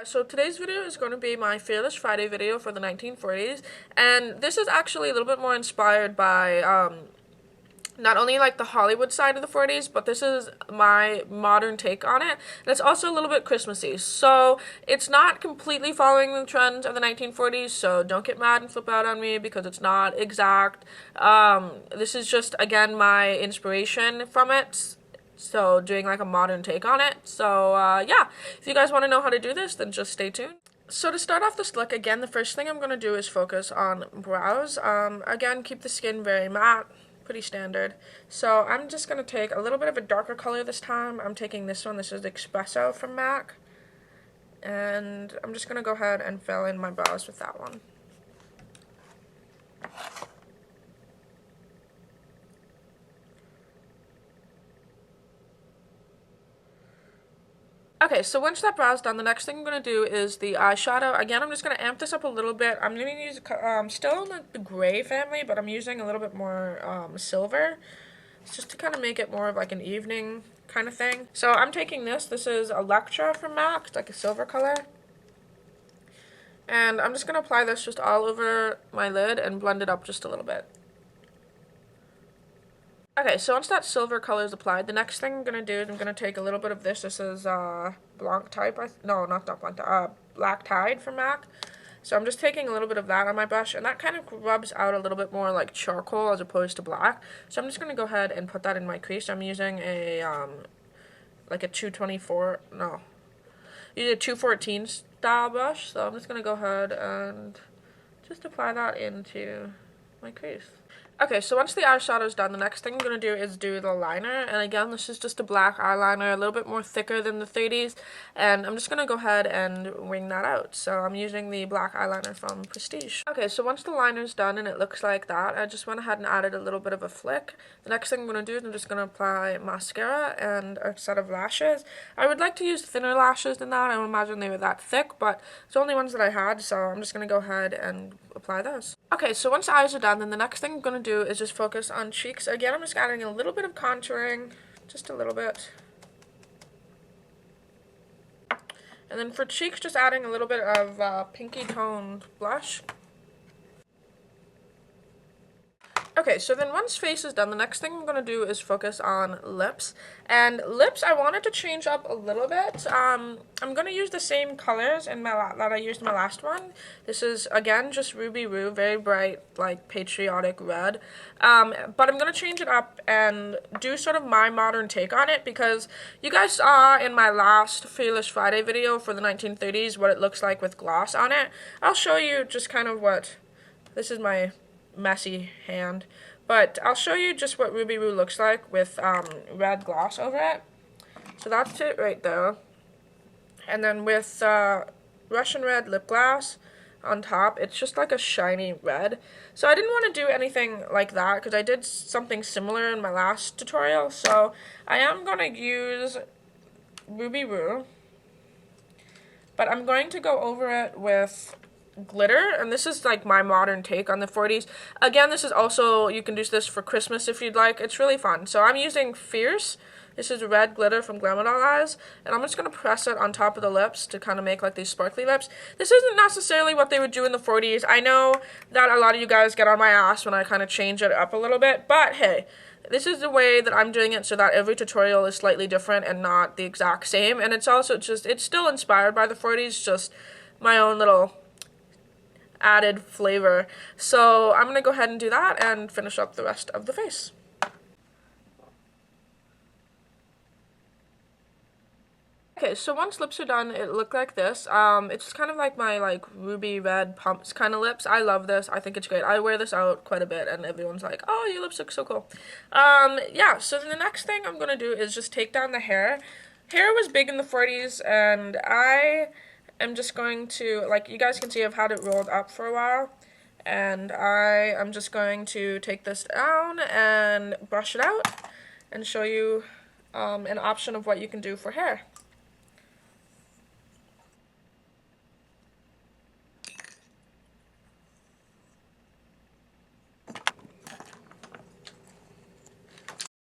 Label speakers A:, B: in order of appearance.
A: So today's video is going to be my Fearless Friday video for the 1940s, and this is actually a little bit more inspired by not only like the Hollywood side of the 40s, but this is my modern take on it, and it's also a little bit Christmassy. So it's not completely following the trends of the 1940s, so don't get mad and flip out on me because it's not exact. This is just, again, my inspiration from it. So doing like a modern take on it. So yeah, if you guys want to know how to do this, then just stay tuned. So to start off this look, again, the first thing I'm going to do is focus on brows. Again, keep the skin very matte, pretty standard. So I'm just going to take a little bit of a darker color this time. I'm taking this one. This is Espresso from MAC. And I'm just going to go ahead and fill in my brows with that one. Okay, so once that brow's done, the next thing I'm going to do is the eyeshadow. Again, I'm just going to amp this up a little bit. I'm going to use, still in the gray family, but I'm using a little bit more silver. It's just to kind of make it more of like an evening kind of thing. So I'm taking this. This is Electra from MAC. It's like a silver color. And I'm just going to apply this just all over my lid and blend it up just a little bit. Okay, so once that silver color is applied, the next thing I'm going to do is I'm going to take a little bit of this. This is Black Tide from MAC. So I'm just taking a little bit of that on my brush, and that kind of rubs out a little bit more like charcoal as opposed to black. So I'm just going to go ahead and put that in my crease. I'm using a, like a 214 style brush. So I'm just going to go ahead and just apply that into my crease. Okay, so once the eyeshadow is done, the next thing I'm going to do is do the liner. And again, this is just a black eyeliner, a little bit more thicker than the 30s. And I'm just going to go ahead and wing that out. So I'm using the black eyeliner from Prestige. Okay, so once the liner's done and it looks like that, I just went ahead and added a little bit of a flick. The next thing I'm going to do is I'm just going to apply mascara and a set of lashes. I would like to use thinner lashes than that. I don't imagine they were that thick, but it's the only ones that I had. So I'm just going to go ahead and apply those. Okay, so once the eyes are done, then the next thing I'm going to do is just focus on cheeks. Again, I'm just adding a little bit of contouring, just a little bit. And then for cheeks, just adding a little bit of pinky toned blush. Okay, so then once face is done, the next thing I'm going to do is focus on lips. And lips, I wanted to change up a little bit. I'm going to use the same colors in that I used in my last one. This is, again, just Ruby Roo, very bright, like, patriotic red. But I'm going to change it up and do sort of my modern take on it, because you guys saw in my last Fearless Friday video for the 1930s what it looks like with gloss on it. I'll show you just kind of what, this is my messy hand, but I'll show you just what Ruby Roo looks like with red gloss over it. So that's it right there. And then with Russian red lip gloss on top, it's just like a shiny red. So I didn't want to do anything like that because I did something similar in my last tutorial. So I am going to use Ruby Roo, but I'm going to go over it with glitter, and this is like my modern take on the 40s. Again, this is also, you can do this for Christmas if you'd like. It's really fun. So I'm using Fierce. This is red glitter from Glamour Doll Eyes, and I'm just going to press it on top of the lips to kind of make like these sparkly lips. This isn't necessarily what they would do in the 40s. I know that a lot of you guys get on my ass when I kind of change it up a little bit, but hey, this is the way that I'm doing it so that every tutorial is slightly different and not the exact same. And it's also just, it's still inspired by the 40s, just my own little added flavor. So I'm going to go ahead and do that and finish up the rest of the face. Okay, so once lips are done, it looked like this. It's kind of like my like ruby red pumps kind of lips. I love this. I think it's great. I wear this out quite a bit and everyone's like, oh, your lips look so cool. Yeah, so then the next thing I'm going to do is just take down the hair. Hair was big in the 40s, and I'm just going to, like you guys can see, I've had it rolled up for a while, and I'm just going to take this down and brush it out and show you an option of what you can do for hair.